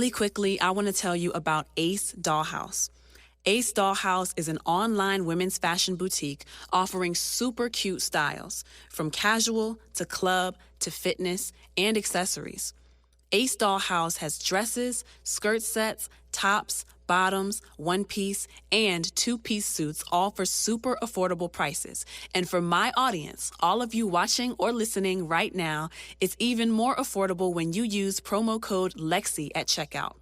Really quickly, I want to tell you about Ace Dollhouse. Ace Dollhouse is an online women's fashion boutique offering super cute styles, from casual to club to fitness and accessories. Ace Dollhouse has dresses, skirt sets, tops, bottoms, one-piece, and two-piece suits, all for super affordable prices. And for my audience, all of you watching or listening right now, it's even more affordable when you use promo code LexC at checkout.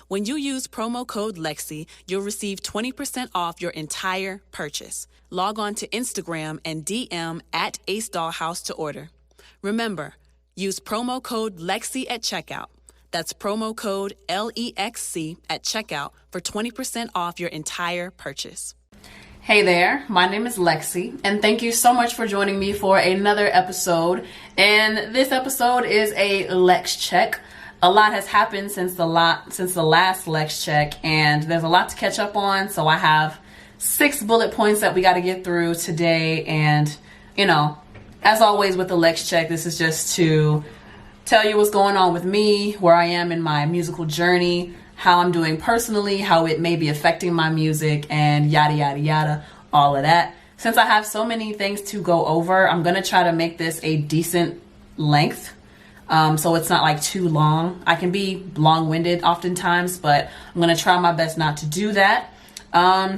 When you use promo code LexC, you'll receive 20% off your entire purchase. Log on to Instagram and DM at Ace Dollhouse to order. Remember, use promo code LexC at checkout. That's promo code LEXC at checkout for 20% off your entire purchase. Hey there, my name is Lexi, and thank you so much for joining me for another episode. And this episode is a LexCheck. A lot has happened since the last LexCheck, and there's a lot to catch up on. So I have 6 bullet points that we got to get through today. And, as always with the LexCheck, this is just to tell you what's going on with me, where I am in my musical journey, how I'm doing personally, how it may be affecting my music, and yada, yada, yada, all of that. Since I have so many things to go over, I'm going to try to make this a decent length. So it's not like too long. I can be long-winded oftentimes, but I'm going to try my best not to do that.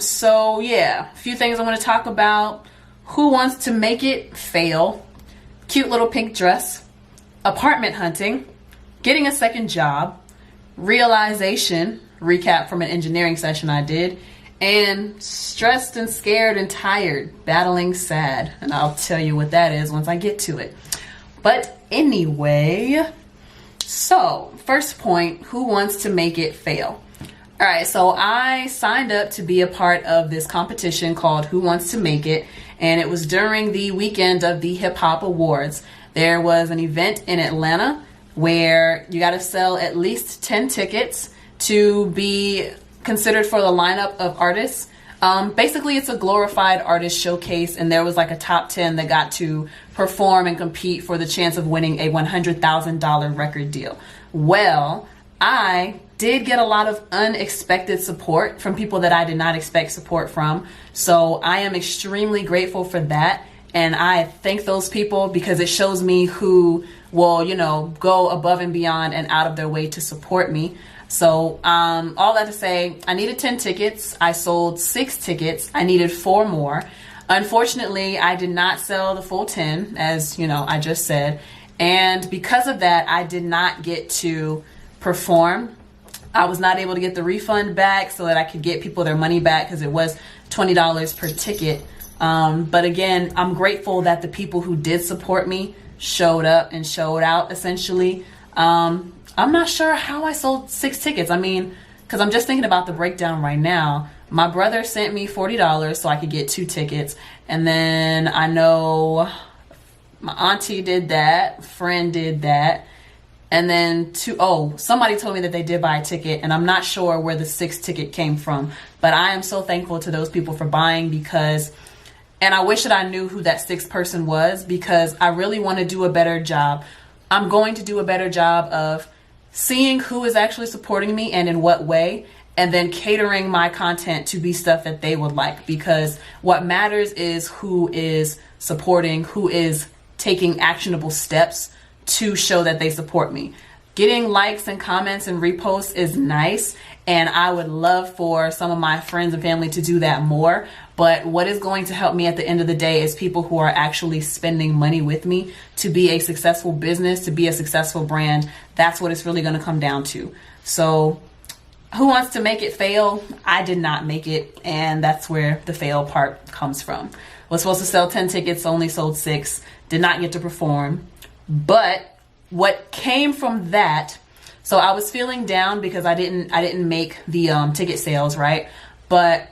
So yeah, a few things I want to talk about. Who wants to make it fail? Cute little pink dress. Apartment hunting. Getting a second job. Realization. Recap from an engineering session I did. And stressed and scared and tired. Battling sad. And I'll tell you what that is once I get to it. But anyway, so first point, who wants to make it fail? All right, so I signed up to be a part of this competition called Who Wants to Make It, and it was during the weekend of the Hip Hop Awards. There was an event in Atlanta where you got to sell at least 10 tickets to be considered for the lineup of artists. Basically, it's a glorified artist showcase, and there was like a top 10 that got to perform and compete for the chance of winning a $100,000 record deal. Well, I did get a lot of unexpected support from people that I did not expect support from. So I am extremely grateful for that. And I thank those people because it shows me who will, go above and beyond and out of their way to support me. So all that to say, I needed 10 tickets. I sold 6 tickets. I needed 4 more. Unfortunately, I did not sell the full 10, as I just said. And because of that, I did not get to perform. I was not able to get the refund back so that I could get people their money back because it was $20 per ticket. But again, I'm grateful that the people who did support me showed up and showed out, essentially. I'm not sure how I sold 6 tickets. I mean, because I'm just thinking about the breakdown right now. My brother sent me $40 so I could get 2 tickets. And then I know my auntie did that, friend did that. And then somebody told me that they did buy a ticket, and I'm not sure where the 6th ticket came from. But I am so thankful to those people for buying and I wish that I knew who that 6th person was because I really want to do a better job. I'm going to do a better job of seeing who is actually supporting me and in what way, and then catering my content to be stuff that they would like, because what matters is who is supporting, who is taking actionable steps to show that they support me. Getting likes and comments and reposts is nice, and I would love for some of my friends and family to do that more. But what is going to help me at the end of the day is people who are actually spending money with me to be a successful business, to be a successful brand. That's what it's really going to come down to. So who wants to make it fail? I did not make it, and that's where the fail part comes from. Was supposed to sell 10 tickets, only sold 6, did not get to perform. But what came from that, so I was feeling down because I didn't make the ticket sales, right? But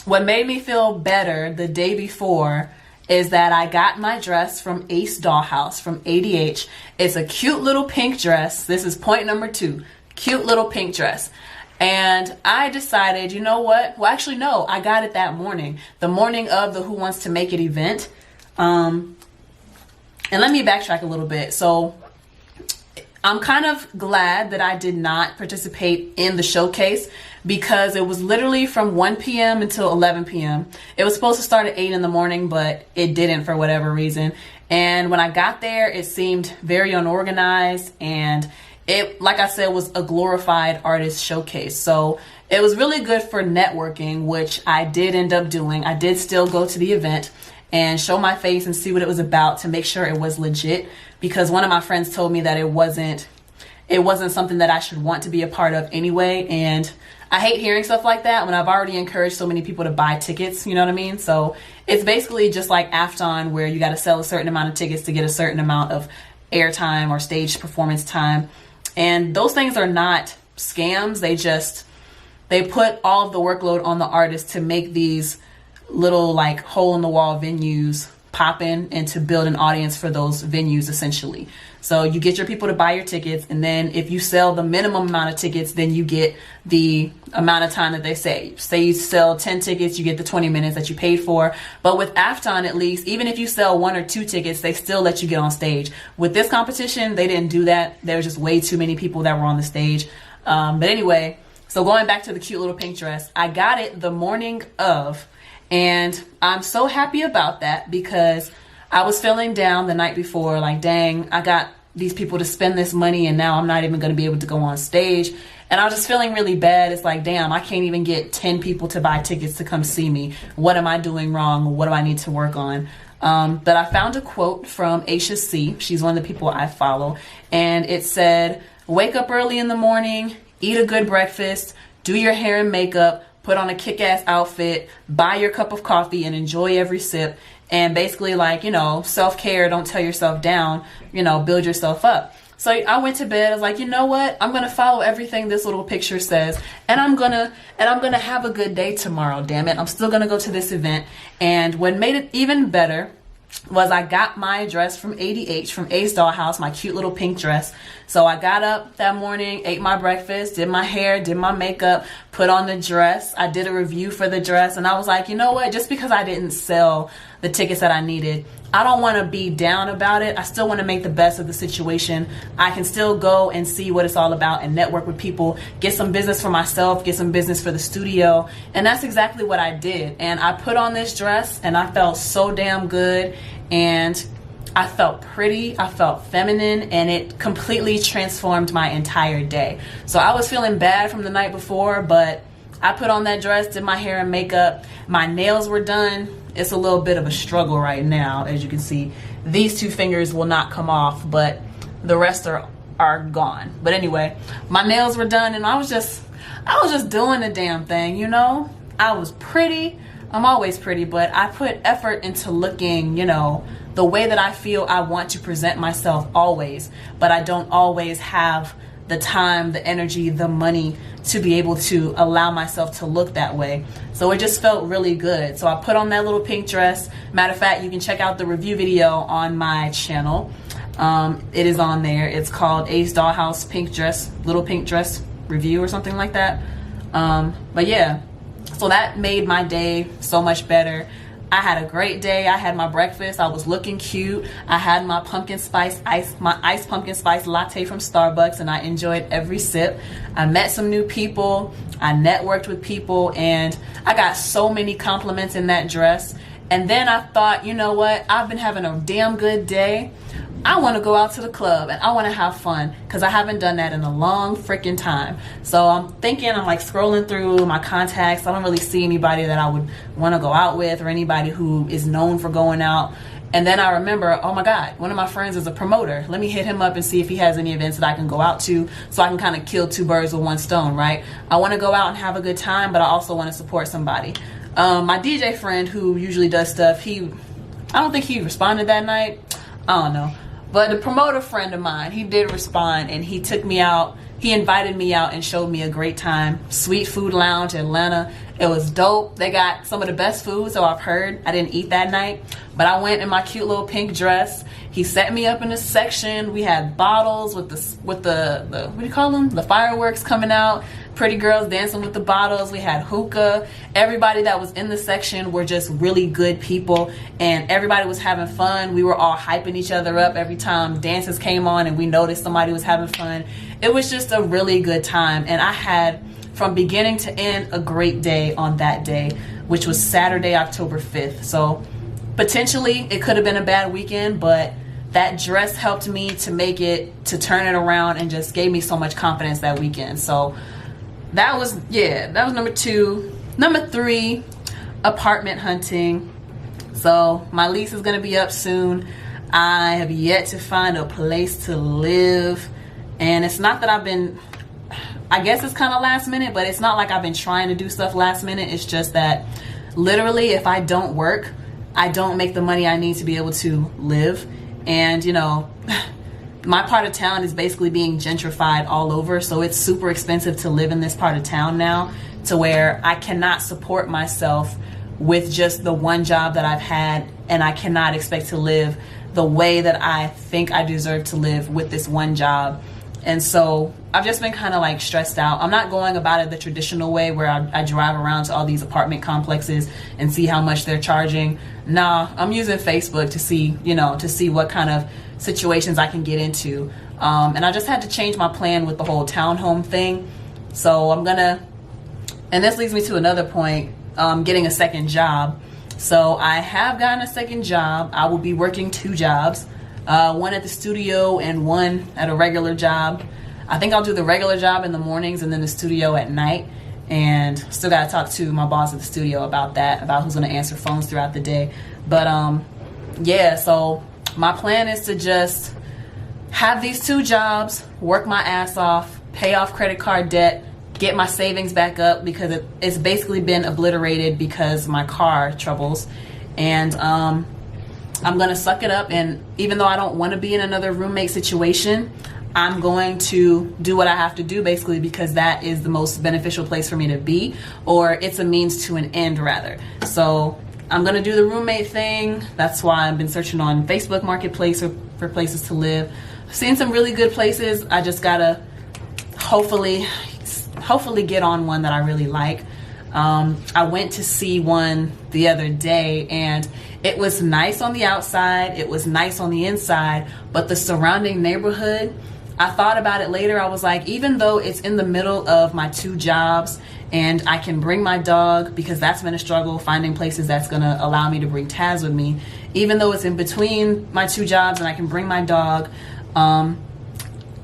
what made me feel better the day before is that I got my dress from Ace Dollhouse from ADH. It's a cute little pink dress. This is point number 2. Cute little pink dress. And I decided, you know what? Well, actually, no, I got it that morning, the morning of the Who Wants to Make It event. And let me backtrack a little bit. So I'm kind of glad that I did not participate in the showcase because it was literally from 1 p.m. until 11 p.m. It was supposed to start at 8 in the morning, but it didn't for whatever reason. And when I got there, it seemed very unorganized, and it, like I said, was a glorified artist showcase. So it was really good for networking, which I did end up doing. I did still go to the event and show my face and see what it was about to make sure it was legit, because one of my friends told me that it wasn't something that I should want to be a part of anyway. And I hate hearing stuff like that when I've already encouraged so many people to buy tickets, you know what I mean? So it's basically just like AFTON, where you got to sell a certain amount of tickets to get a certain amount of airtime or stage performance time. And those things are not scams. They put all of the workload on the artist to make these little like hole in the wall venues poppin' and to build an audience for those venues essentially. So you get your people to buy your tickets, and then if you sell the minimum amount of tickets, then you get the amount of time that they say. Say you sell 10 tickets, you get the 20 minutes that you paid for. But with AFTON, at least, even if you sell 1 or 2 tickets, they still let you get on stage. With this competition, they didn't do that. There was just way too many people that were on the stage. But anyway, so going back to the cute little pink dress, I got it the morning of, and I'm so happy about that because I was feeling down the night before, like, dang, I got these people to spend this money and now I'm not even going to be able to go on stage. And I was just feeling really bad. It's like, damn, I can't even get 10 people to buy tickets to come see me. What am I doing wrong? What do I need to work on? But I found a quote from Aisha C. She's one of the people I follow. And it said, wake up early in the morning, eat a good breakfast, do your hair and makeup, put on a kick-ass outfit, buy your cup of coffee and enjoy every sip. And basically, like, you know, self-care, don't tear yourself down, you know, build yourself up. So I went to bed. I was like, you know what? I'm going to follow everything this little picture says. And I'm going to have a good day tomorrow, damn it. I'm still going to go to this event. And what made it even better was I got my dress from ADH, from Ace Dollhouse, my cute little pink dress. So I got up that morning, ate my breakfast, did my hair, did my makeup, put on the dress. I did a review for the dress, and I was like, you know what? Just because I didn't sell the tickets that I needed, I don't want to be down about it. I still want to make the best of the situation. I can still go and see what it's all about and network with people, get some business for myself, get some business for the studio. And that's exactly what I did. And I put on this dress and I felt so damn good. And I felt pretty, I felt feminine, and it completely transformed my entire day. So I was feeling bad from the night before, but I put on that dress, did my hair and makeup. My nails were done. It's a little bit of a struggle right now. As you can see, these 2 fingers will not come off, but the rest are gone. But anyway, my nails were done, and I was just doing the damn thing, you know? I was pretty. I'm always pretty, but I put effort into looking, you know, the way that I feel I want to present myself always, but I don't always have the time, the energy, the money to be able to allow myself to look that way. So it just felt really good. So I put on that little pink dress. Matter of fact, you can check out the review video on my channel. It is on there. It's called Ace Dollhouse Pink Dress, Little Pink Dress Review or something like that. But yeah, so that made my day so much better. I had a great day. I had my breakfast. I was looking cute. I had my iced pumpkin spice latte from Starbucks, and I enjoyed every sip. I met some new people. I networked with people, and I got so many compliments in that dress. And then I thought, you know what? I've been having a damn good day. I want to go out to the club and I want to have fun, because I haven't done that in a long freaking time. So I'm like scrolling through my contacts. I don't really see anybody that I would want to go out with, or anybody who is known for going out. And then I remember, oh my God, one of my friends is a promoter. Let me hit him up and see if he has any events that I can go out to, so I can kind of kill 2 birds with 1 stone, right? I want to go out and have a good time, but I also want to support somebody. My DJ friend who usually does stuff, I don't think he responded that night. I don't know. But the promoter friend of mine, he did respond, and he took me out. he invited me out and showed me a great time. Sweet Food Lounge, Atlanta. It was dope. They got some of the best food, so I've heard. I didn't eat that night, but I went in my cute little pink dress. He set me up in a section. We had bottles with the what do you call them? The fireworks coming out. Pretty girls dancing with the bottles. We had hookah. Everybody that was in the section were just really good people, and everybody was having fun. We were all hyping each other up every time dances came on and we noticed somebody was having fun. It was just a really good time, and I had, from beginning to end, a great day on that day, which was Saturday, October 5th. So potentially it could have been a bad weekend, but that dress helped me to turn it around and just gave me so much confidence that weekend. So that was number 2. Number 3, apartment hunting. So my lease is gonna be up soon. I have yet to find a place to live, and it's not that I guess it's kind of last minute, but it's not like I've been trying to do stuff last minute. It's just that literally if I don't work, I don't make the money I need to be able to live. And you know, my part of town is basically being gentrified all over, so it's super expensive to live in this part of town now, to where I cannot support myself with just the one job that I've had, and I cannot expect to live the way that I think I deserve to live with this one job. And so I've just been kind of like stressed out. I'm not going about it the traditional way where I drive around to all these apartment complexes and see how much they're charging. Nah, I'm using Facebook to see what kind of situations I can get into. And I just had to change my plan with the whole townhome thing. So and this leads me to another point, getting a second job. So I have gotten a second job. I will be working 2 jobs. One at the studio and one at a regular job. I think I'll do the regular job in the mornings and then the studio at night. And still got to talk to my boss at the studio about that, about who's going to answer phones throughout the day. But yeah, so my plan is to just have these 2 jobs, work my ass off, pay off credit card debt, get my savings back up, because it's basically been obliterated because my car troubles. And I'm gonna suck it up, and even though I don't want to be in another roommate situation, I'm going to do what I have to do, basically, because that is the most beneficial place for me to be, or it's a means to an end rather. So I'm gonna do the roommate thing. That's why I've been searching on Facebook Marketplace for places to live. I've seen some really good places. I just gotta hopefully get on one that I really like. I went to see one the other day, and it was nice on the outside, it was nice on the inside, but the surrounding neighborhood, I thought about it later. I was like, even though it's in the middle of my 2 jobs and I can bring my dog, because that's been a struggle, finding places that's gonna allow me to bring Taz with me, even though it's in between my 2 jobs and I can bring my dog,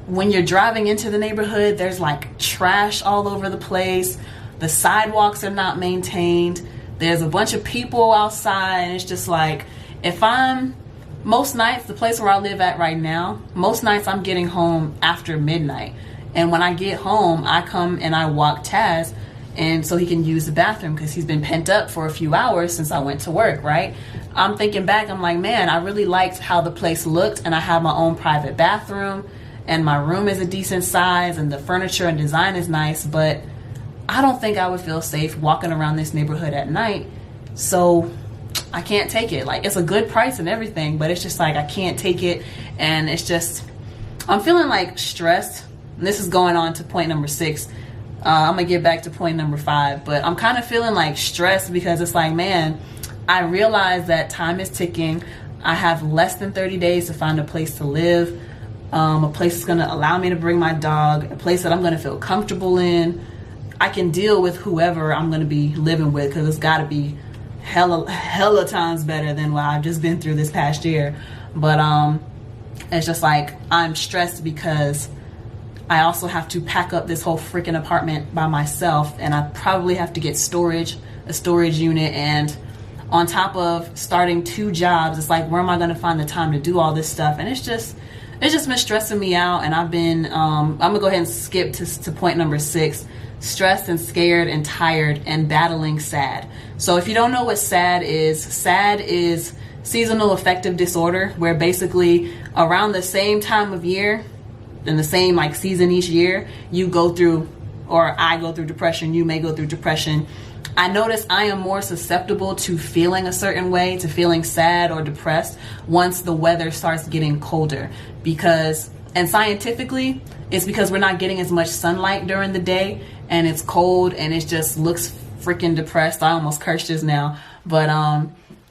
when you're driving into the neighborhood, there's like trash all over the place. The sidewalks are not maintained. There's a bunch of people outside, and it's just like, most nights, the place where I live at right now, most nights I'm getting home after midnight. And when I get home, I come and I walk Taz, and so he can use the bathroom, because he's been pent up for a few hours since I went to work, right? I'm thinking back, I'm like, man, I really liked how the place looked, and I have my own private bathroom, and my room is a decent size, and the furniture and design is nice, but I don't think I would feel safe walking around this neighborhood at night. So I can't take it. Like, it's a good price and everything, but it's just like, I can't take it. And it's just, I'm feeling like stressed. And this is going on to point number 6. I'm gonna get back to point number 5, but I'm kind of feeling like stressed, because it's like, man, I realize that time is ticking. I have less than 30 days to find a place to live. A place that's gonna allow me to bring my dog, a place that I'm gonna feel comfortable in. I can deal with whoever I'm gonna be living with, because it's gotta be hella times better than what I've just been through this past year. But it's just like, I'm stressed because I also have to pack up this whole freaking apartment by myself, and I probably have to get a storage unit, and on top of starting 2 jobs, it's like, where am I gonna find the time to do all this stuff? And it's just been stressing me out. And I've been I'm gonna go ahead and skip to point number 6. Stressed and scared and tired and battling SAD. So if you don't know what SAD is seasonal affective disorder, where basically around the same time of year, in the same like season each year, you go through, or I go through depression, you may go through depression. I notice I am more susceptible to feeling a certain way, to feeling sad or depressed once the weather starts getting colder. And scientifically, it's because we're not getting as much sunlight during the day, and it's cold, and it just looks freaking depressed. I almost cursed just now. But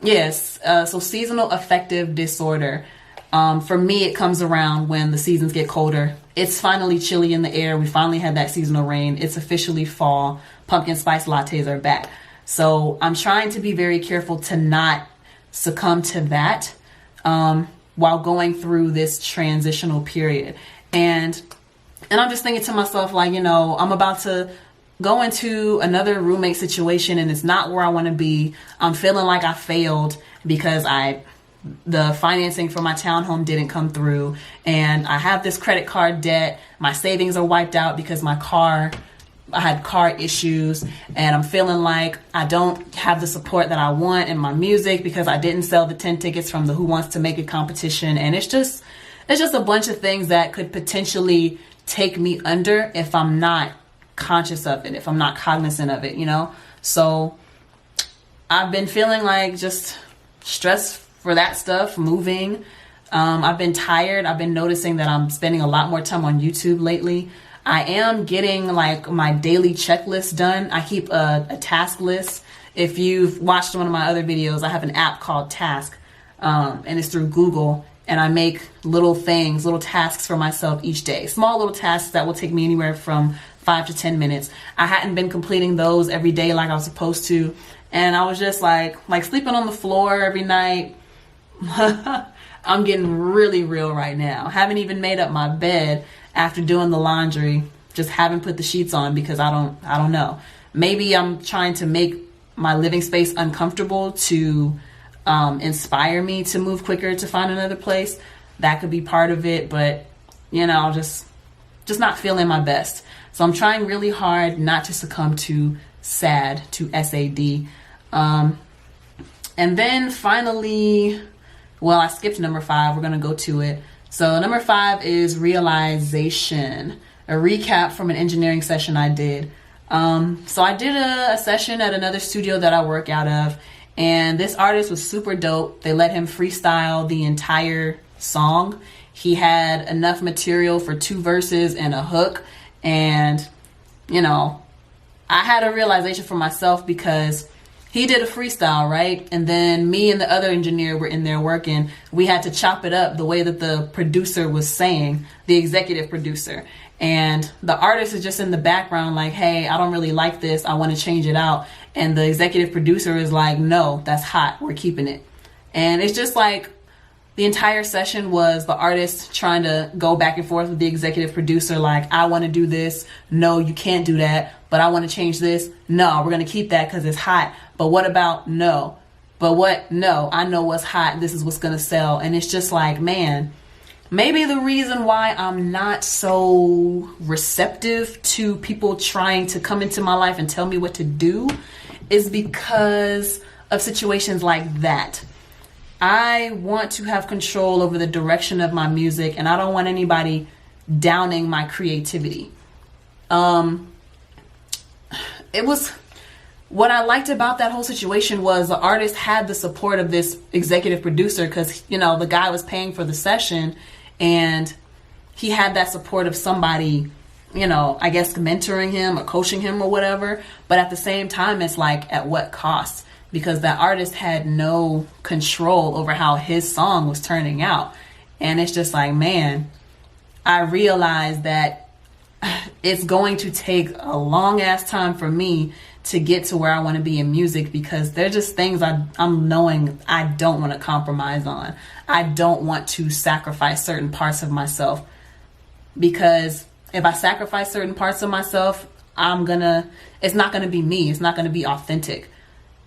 yes, so seasonal affective disorder. For me, it comes around when the seasons get colder. It's finally chilly in the air. We finally had that seasonal rain. It's officially fall. Pumpkin spice lattes are back. So I'm trying to be very careful to not succumb to that while going through this transitional period. And I'm just thinking to myself, like, you know, I'm about to go into another roommate situation, and it's not where I want to be. I'm feeling like I failed because the financing for my townhome didn't come through, and I have this credit card debt. My savings are wiped out because I had car issues, and I'm feeling like I don't have the support that I want in my music because I didn't sell the 10 tickets from the Who Wants to Make It competition. And it's just a bunch of things that could potentially take me under if I'm not conscious of it, if I'm not cognizant of it, you know? So I've been feeling like just stressed for that stuff, moving. I've been tired. I've been noticing that I'm spending a lot more time on YouTube lately. I am getting like my daily checklist done. I keep a task list. If you've watched one of my other videos, I have an app called Task, and it's through Google. And I make little tasks for myself each day. Small little tasks that will take me anywhere from 5 to 10 minutes. I hadn't been completing those every day like I was supposed to. And I was just like sleeping on the floor every night. I'm getting really real right now. Haven't even made up my bed after doing the laundry. Just haven't put the sheets on because I don't know. Maybe I'm trying to make my living space uncomfortable to inspire me to move quicker to find another place. That could be part of it, but you know, just not feeling my best. So I'm trying really hard not to succumb to SAD. And then finally, well, I skipped number 5. We're going to go to it. So number 5 is realization, a recap from an engineering session I did. So I did a session at another studio that I work out of, and this artist was super dope. They let him freestyle the entire song. He had enough material for 2 verses and a hook. And, you know, I had a realization for myself because he did a freestyle, right? And then me and the other engineer were in there working. We had to chop it up the way that the producer was saying, the executive producer. And the artist is just in the background like, hey, I don't really like this. I want to change it out. And the executive producer is like, no, that's hot. We're keeping it. And it's just like the entire session was the artist trying to go back and forth with the executive producer. Like, I want to do this. No, you can't do that. But I want to change this. No, we're going to keep that because it's hot. But what about no? But what? No, I know what's hot. This is what's going to sell. And it's just like, man, maybe the reason why I'm not so receptive to people trying to come into my life and tell me what to do is because of situations like that. I want to have control over the direction of my music, and I don't want anybody downing my creativity. What I liked about that whole situation was the artist had the support of this executive producer because, you know, the guy was paying for the session, and he had that support of somebody, you know, I guess mentoring him or coaching him or whatever. But at the same time, it's like, at what cost? Because that artist had no control over how his song was turning out. And it's just like, man, I realized that it's going to take a long ass time for me to get to where I want to be in music, because they're just things I'm knowing I don't want to compromise on. I don't want to sacrifice certain parts of myself, because if I sacrifice certain parts of myself, it's not going to be me. It's not going to be authentic.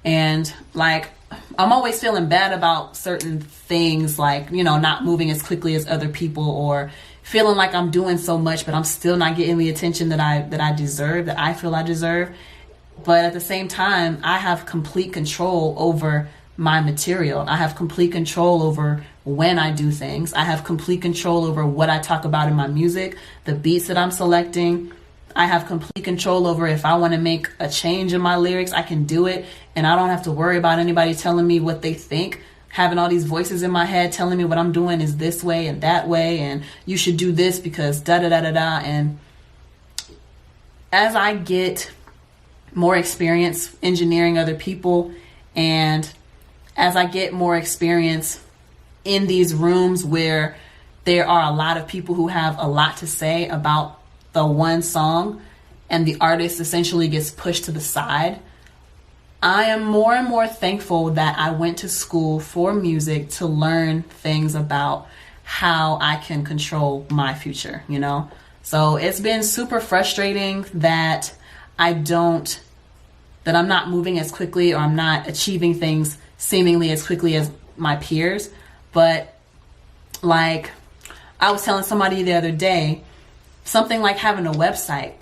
And like, I'm always feeling bad about certain things, like, you know, not moving as quickly as other people, or feeling like I'm doing so much, but I'm still not getting the attention that I deserve, that I feel I deserve. But at the same time, I have complete control over my material. I have complete control over when I do things. I have complete control over what I talk about in my music, the beats that I'm selecting. I have complete control over if I want to make a change in my lyrics, I can do it. And I don't have to worry about anybody telling me what they think, having all these voices in my head telling me what I'm doing is this way and that way, and you should do this because da da da da da. And as I get more experience engineering other people, and as I get more experience in these rooms where there are a lot of people who have a lot to say about the one song and the artist essentially gets pushed to the side, I am more and more thankful that I went to school for music to learn things about how I can control my future, you know? So it's been super frustrating that I'm not moving as quickly, or I'm not achieving things seemingly as quickly as my peers. But like I was telling somebody the other day, something like having a website.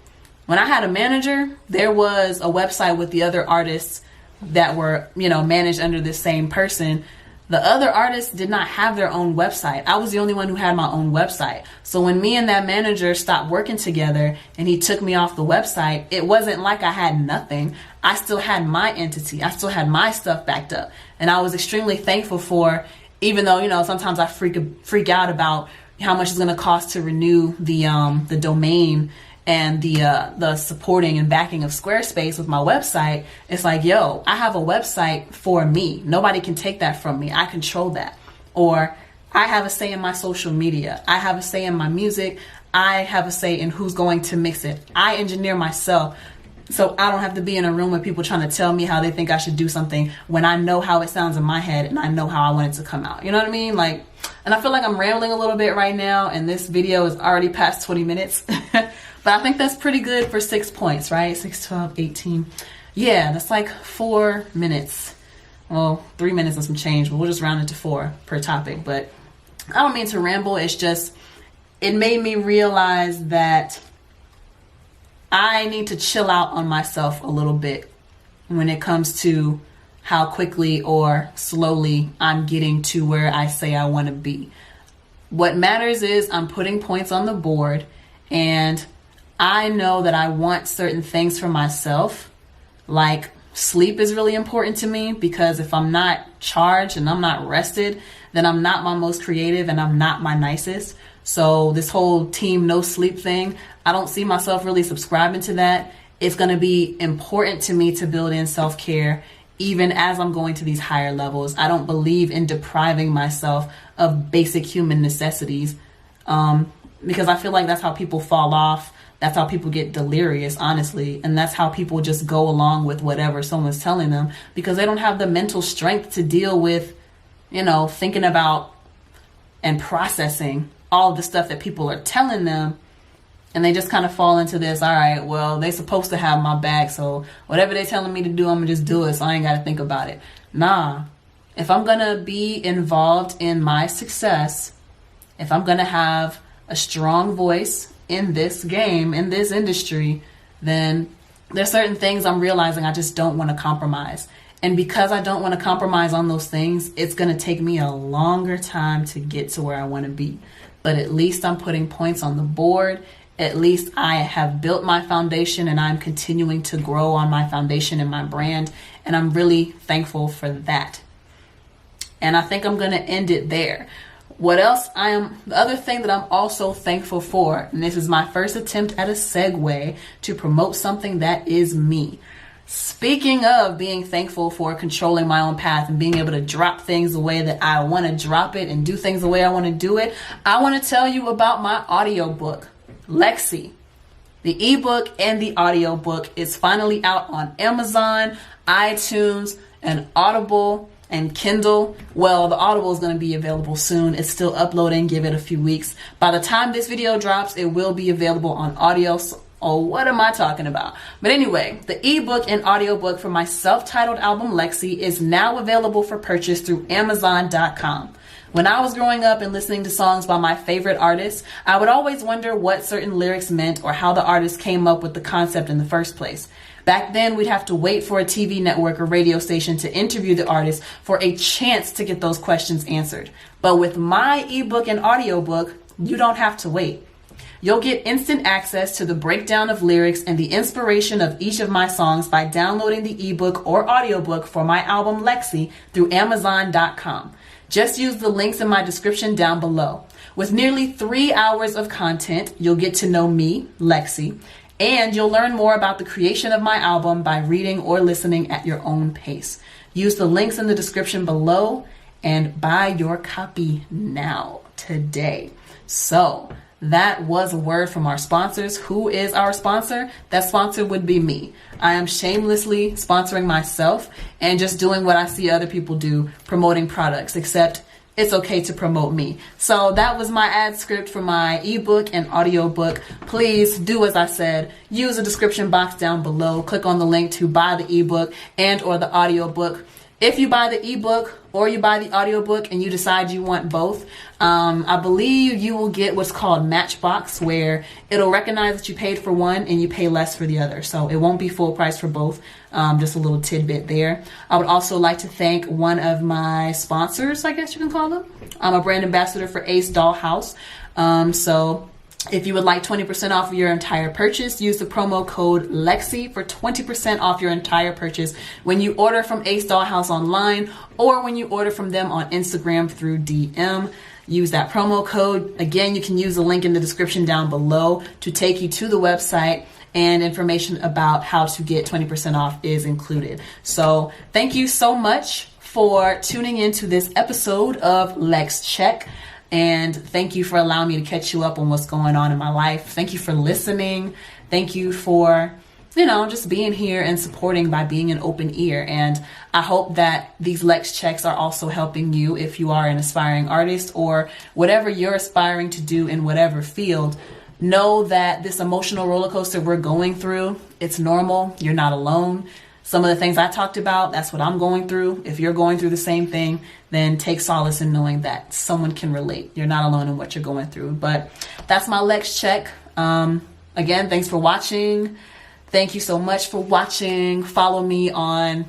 When I had a manager, there was a website with the other artists that were, managed under the same person. The other artists did not have their own website. I was the only one who had my own website. So when me and that manager stopped working together and he took me off the website, it wasn't like I had nothing. I still had my entity. I still had my stuff backed up. And I was extremely thankful for, even though, sometimes I freak out about how much it's going to cost to renew the domain and the supporting and backing of Squarespace with my website. It's like, yo, I have a website for me. Nobody can take that from me. I control that. Or I have a say in my social media. I have a say in my music. I have a say in who's going to mix it. I engineer myself. So I don't have to be in a room with people trying to tell me how they think I should do something when I know how it sounds in my head and I know how I want it to come out. You know what I mean? And I feel like I'm rambling a little bit right now, and this video is already past 20 minutes. But I think that's pretty good for 6 points, right? 6, 12, 18. Yeah, that's like 4 minutes. Well, 3 minutes and some change, but we'll just round it to 4 per topic. But I don't mean to ramble. It's just, it made me realize that I need to chill out on myself a little bit when it comes to how quickly or slowly I'm getting to where I say I want to be. What matters is I'm putting points on the board, and I know that I want certain things for myself. Like sleep is really important to me, because if I'm not charged and I'm not rested, then I'm not my most creative and I'm not my nicest. So this whole team no sleep thing, I don't see myself really subscribing to that. It's going to be important to me to build in self-care even as I'm going to these higher levels. I don't believe in depriving myself of basic human necessities, because I feel like that's how people fall off. That's how people get delirious, honestly. And that's how people just go along with whatever someone's telling them, because they don't have the mental strength to deal with, thinking about and processing all of the stuff that people are telling them. And they just kind of fall into this, all right, well, they supposed to have my back, so whatever they're telling me to do, I'm going to just do it, so I ain't got to think about it. Nah, if I'm going to be involved in my success, if I'm going to have a strong voice in this game, in this industry, then there's certain things I'm realizing I just don't want to compromise. And because I don't want to compromise on those things, it's going to take me a longer time to get to where I want to be. But at least I'm putting points on the board. At least I have built my foundation, and I'm continuing to grow on my foundation and my brand. And I'm really thankful for that. And I think I'm going to end it there. What else the other thing that I'm also thankful for, and this is my first attempt at a segue to promote something that is me. Speaking of being thankful for controlling my own path and being able to drop things the way that I want to drop it and do things the way I want to do it, I want to tell you about my audiobook, LexC. The ebook and the audiobook is finally out on Amazon, iTunes, and Audible and Kindle. Well, the Audible is going to be available soon. It's still uploading. Give it a few weeks. By the time this video drops, it will be available on audio. Oh, what am I talking about? But anyway, the ebook and audiobook for my self-titled album LexC is now available for purchase through Amazon.com. When I was growing up and listening to songs by my favorite artists, I would always wonder what certain lyrics meant or how the artist came up with the concept in the first place. Back then, we'd have to wait for a TV network or radio station to interview the artist for a chance to get those questions answered. But with my ebook and audiobook, you don't have to wait. You'll get instant access to the breakdown of lyrics and the inspiration of each of my songs by downloading the ebook or audiobook for my album LexC through Amazon.com. Just use the links in my description down below. With nearly 3 hours of content, you'll get to know me, LexC, and you'll learn more about the creation of my album by reading or listening at your own pace. Use the links in the description below and buy your copy now, today. So that was a word from our sponsors. Who is our sponsor? That sponsor would be me. I am shamelessly sponsoring myself and just doing what I see other people do, promoting products, except it's okay to promote me. So that was my ad script for my ebook and audiobook. Please do as I said. Use the description box down below. Click on the link to buy the ebook and or the audiobook. If you buy the ebook or you buy the audiobook and you decide you want both, I believe you will get what's called Matchbox, where it'll recognize that you paid for one and you pay less for the other. So it won't be full price for both. Just a little tidbit there. I would also like to thank one of my sponsors, I guess you can call them. I'm a brand ambassador for Ace Dollhouse. So if you would like 20% off of your entire purchase, use the promo code LexC for 20% off your entire purchase when you order from Ace Dollhouse online or when you order from them on Instagram through DM. Use that promo code. Again, you can use the link in the description down below to take you to the website, and information about how to get 20% off is included. So thank you so much for tuning into this episode of LexCheck. And thank you for allowing me to catch you up on what's going on in my life. Thank you for listening. Thank you for, just being here and supporting by being an open ear. And I hope that these Lex checks are also helping you if you are an aspiring artist or whatever you're aspiring to do in whatever field. Know that this emotional roller coaster we're going through, it's normal. You're not alone. Some of the things I talked about, that's what I'm going through. If you're going through the same thing, then take solace in knowing that someone can relate. You're not alone in what you're going through. But that's my Lex check. Again, thanks for watching. Thank you so much for watching. Follow me on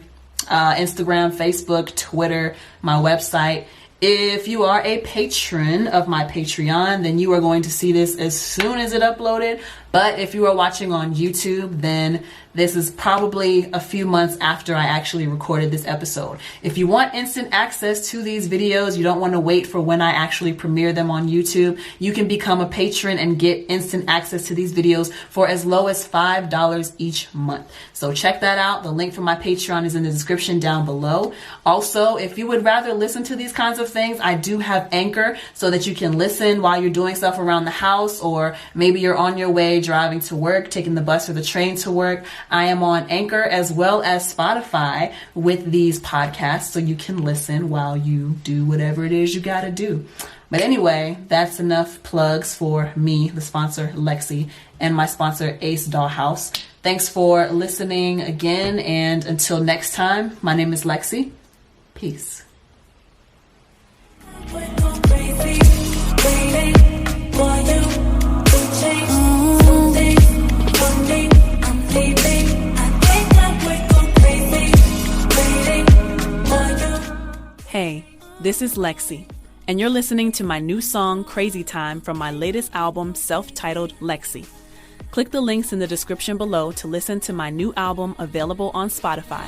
Instagram, Facebook, Twitter, my website. If you are a patron of my Patreon, then you are going to see this as soon as it uploaded. But if you are watching on YouTube, then this is probably a few months after I actually recorded this episode. If you want instant access to these videos, you don't want to wait for when I actually premiere them on YouTube, you can become a patron and get instant access to these videos for as low as $5 each month. So check that out. The link for my Patreon is in the description down below. Also, if you would rather listen to these kinds of things, I do have Anchor so that you can listen while you're doing stuff around the house, or maybe you're on your way driving to work, taking the bus or the train to work. I am on Anchor as well as Spotify with these podcasts, so you can listen while you do whatever it is you got to do. But anyway, that's enough plugs for me, the sponsor LexC, and my sponsor Ace Dollhouse. Thanks for listening again, and until next time, my name is LexC. Peace. Hey, this is LexC, and you're listening to my new song, Crazy Time, from my latest album, self-titled LexC. Click the links in the description below to listen to my new album available on Spotify.